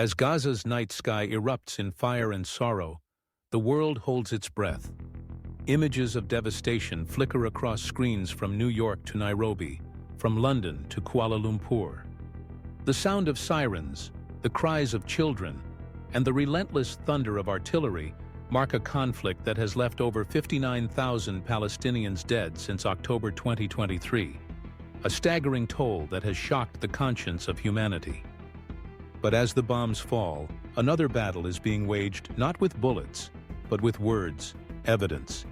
As Gaza's night sky erupts in fire and sorrow, the world holds its breath. Images of devastation flicker across screens from New York to Nairobi, from London to Kuala Lumpur. The sound of sirens, the cries of children, and the relentless thunder of artillery mark a conflict that has left over 59,000 Palestinians dead since October 2023, a staggering toll that has shocked the conscience of humanity. But as the bombs fall, another battle is being waged not with bullets, but with words, evidence,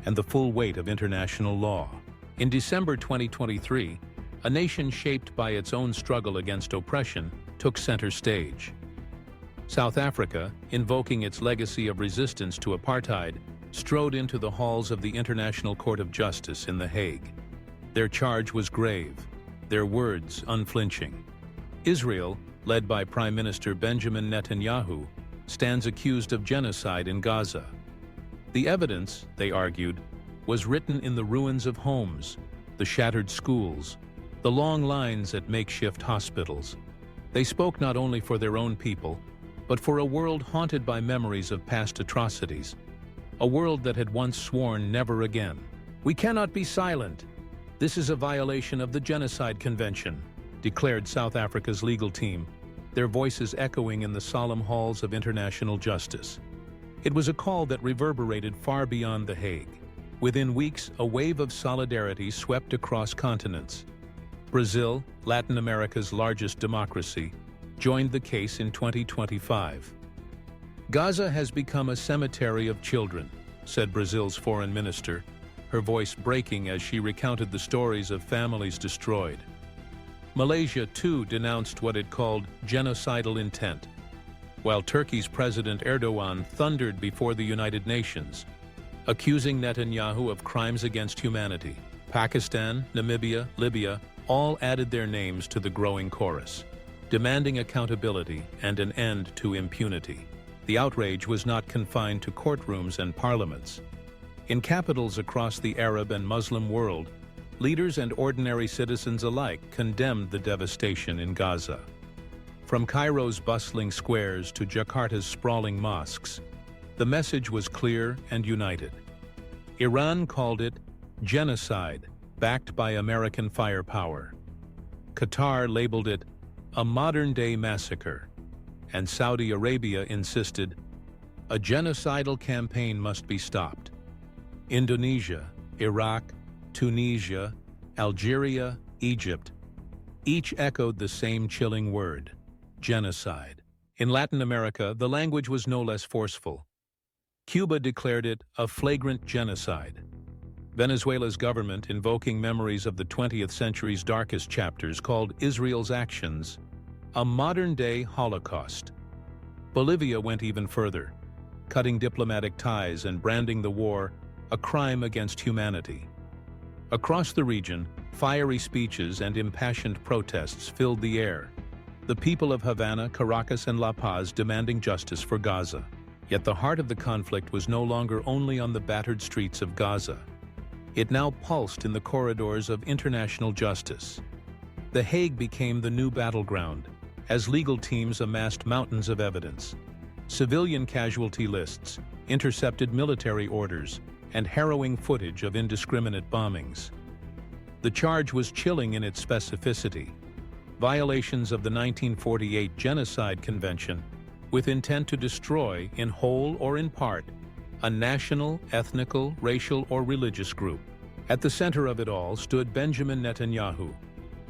and the full weight of international law. In December 2023, a nation shaped by its own struggle against oppression took center stage. South Africa, invoking its legacy of resistance to apartheid, strode into the halls of the International Court of Justice in The Hague. Their charge was grave, their words unflinching. Israel, led by Prime Minister Benjamin Netanyahu, stands accused of genocide in Gaza. The evidence, they argued, was written in the ruins of homes, the shattered schools, the long lines at makeshift hospitals. They spoke not only for their own people, but for a world haunted by memories of past atrocities, a world that had once sworn never again. "We cannot be silent. This is a violation of the Genocide Convention," declared South Africa's legal team, their voices echoing in the solemn halls of international justice. It was a call that reverberated far beyond The Hague. Within weeks, a wave of solidarity swept across continents. Brazil, Latin America's largest democracy, joined the case in 2025. "Gaza has become a cemetery of children," said Brazil's foreign minister, her voice breaking as she recounted the stories of families destroyed. Malaysia, too, denounced what it called genocidal intent, while Turkey's President Erdogan thundered before the United Nations, accusing Netanyahu of crimes against humanity. Pakistan, Namibia, Libya all added their names to the growing chorus, demanding accountability and an end to impunity. The outrage was not confined to courtrooms and parliaments. In capitals across the Arab and Muslim world, leaders and ordinary citizens alike condemned the devastation in Gaza. From Cairo's bustling squares to Jakarta's sprawling mosques, the message was clear and united. Iran called it genocide, backed by American firepower. Qatar labeled it a modern-day massacre, and Saudi Arabia insisted a genocidal campaign must be stopped. Indonesia, Iraq, Tunisia, Algeria, Egypt, each echoed the same chilling word: genocide. In Latin America, the language was no less forceful. Cuba declared it a flagrant genocide. Venezuela's government, invoking memories of the 20th century's darkest chapters, called Israel's actions a modern-day Holocaust. Bolivia went even further, cutting diplomatic ties and branding the war a crime against humanity. Across the region, fiery speeches and impassioned protests filled the air, the people of Havana, Caracas, and La Paz demanding justice for Gaza. Yet the heart of the conflict was no longer only on the battered streets of Gaza. It now pulsed in the corridors of international justice. The Hague became the new battleground, as legal teams amassed mountains of evidence. Civilian casualty lists, intercepted military orders, and harrowing footage of indiscriminate bombings. The charge was chilling in its specificity: violations of the 1948 Genocide Convention with intent to destroy, in whole or in part, a national, ethnical, racial, or religious group. At the center of it all stood Benjamin Netanyahu,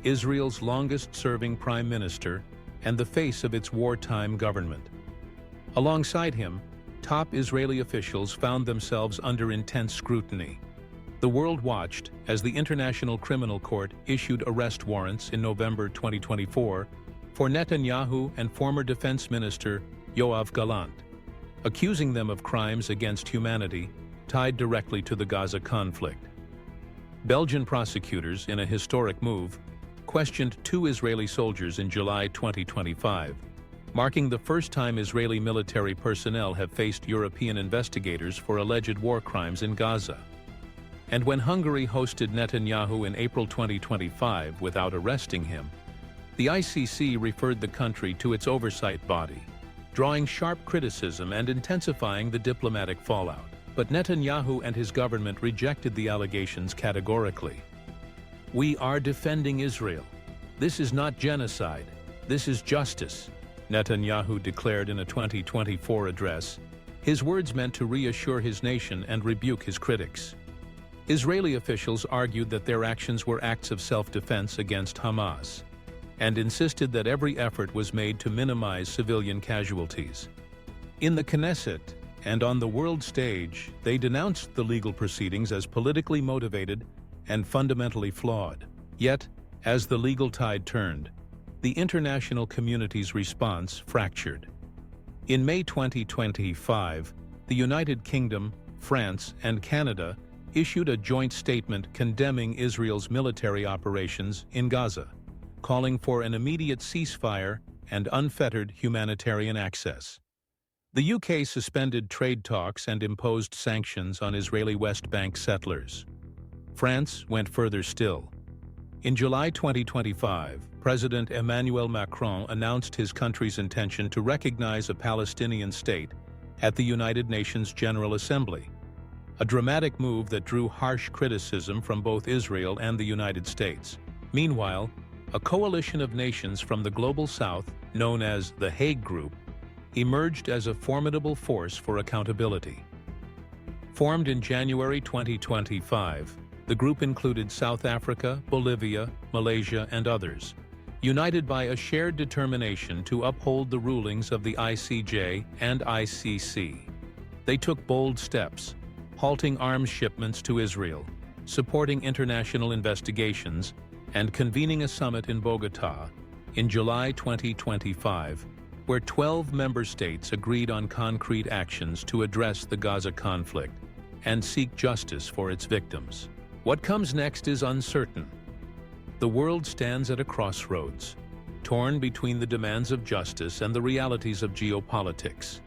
Israel's longest-serving prime minister and the face of its wartime government. Alongside him, top Israeli officials found themselves under intense scrutiny. The world watched as the International Criminal Court issued arrest warrants in November 2024 for Netanyahu and former Defense Minister Yoav Gallant, accusing them of crimes against humanity tied directly to the Gaza conflict. Belgian prosecutors, in a historic move, questioned 2 Israeli soldiers in July 2025, marking the first time Israeli military personnel have faced European investigators for alleged war crimes in Gaza. And when Hungary hosted Netanyahu in April 2025 without arresting him, The ICC referred the country to its oversight body, drawing sharp criticism and intensifying the diplomatic fallout. But Netanyahu and his government rejected the allegations categorically. "We are defending Israel. This is not genocide. This is justice," Netanyahu declared in a 2024 address. His words meant to reassure his nation and rebuke his critics. Israeli officials argued that their actions were acts of self-defense against Hamas, and insisted that every effort was made to minimize civilian casualties. In the Knesset and on the world stage, they denounced the legal proceedings as politically motivated and fundamentally flawed. Yet, as the legal tide turned, the international community's response fractured. In May 2025, the United Kingdom, France, and Canada issued a joint statement condemning Israel's military operations in Gaza, calling for an immediate ceasefire and unfettered humanitarian access. The UK suspended trade talks and imposed sanctions on Israeli West Bank settlers. France went further still. In July 2025, President Emmanuel Macron announced his country's intention to recognize a Palestinian state at the United Nations General Assembly, a dramatic move that drew harsh criticism from both Israel and the United States. Meanwhile, a coalition of nations from the Global South, known as the Hague Group, emerged as a formidable force for accountability. Formed in January 2025, the group included South Africa, Bolivia, Malaysia, and others, united by a shared determination to uphold the rulings of the ICJ and ICC. They took bold steps, halting arms shipments to Israel, supporting international investigations, and convening a summit in Bogotá in July 2025, where 12 member states agreed on concrete actions to address the Gaza conflict and seek justice for its victims. What comes next is uncertain. The world stands at a crossroads, torn between the demands of justice and the realities of geopolitics,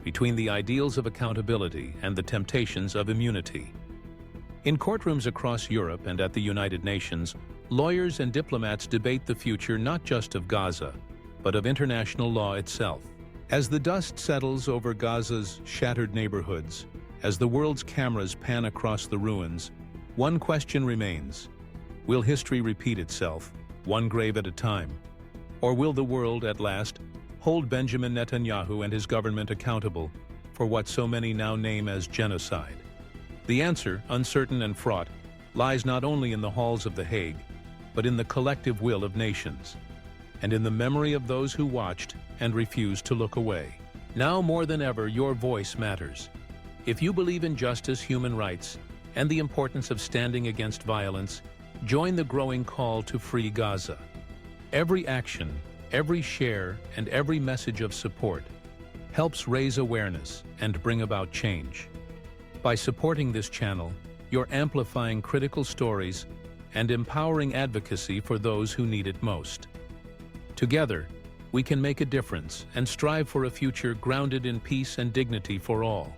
between the ideals of accountability and the temptations of immunity. In courtrooms across Europe and at the United Nations, lawyers and diplomats debate the future not just of Gaza, but of international law itself. As the dust settles over Gaza's shattered neighborhoods, as the world's cameras pan across the ruins, one question remains: will history repeat itself, one grave at a time? Or will the world, at last, hold Benjamin Netanyahu and his government accountable for what so many now name as genocide? The answer, uncertain and fraught, lies not only in the halls of The Hague, but in the collective will of nations, and in the memory of those who watched and refused to look away. Now more than ever, your voice matters. If you believe in justice, human rights, and the importance of standing against violence, join the growing call to free Gaza. Every action, every share, and every message of support helps raise awareness and bring about change. By supporting this channel, you're amplifying critical stories and empowering advocacy for those who need it most. Together, we can make a difference and strive for a future grounded in peace and dignity for all.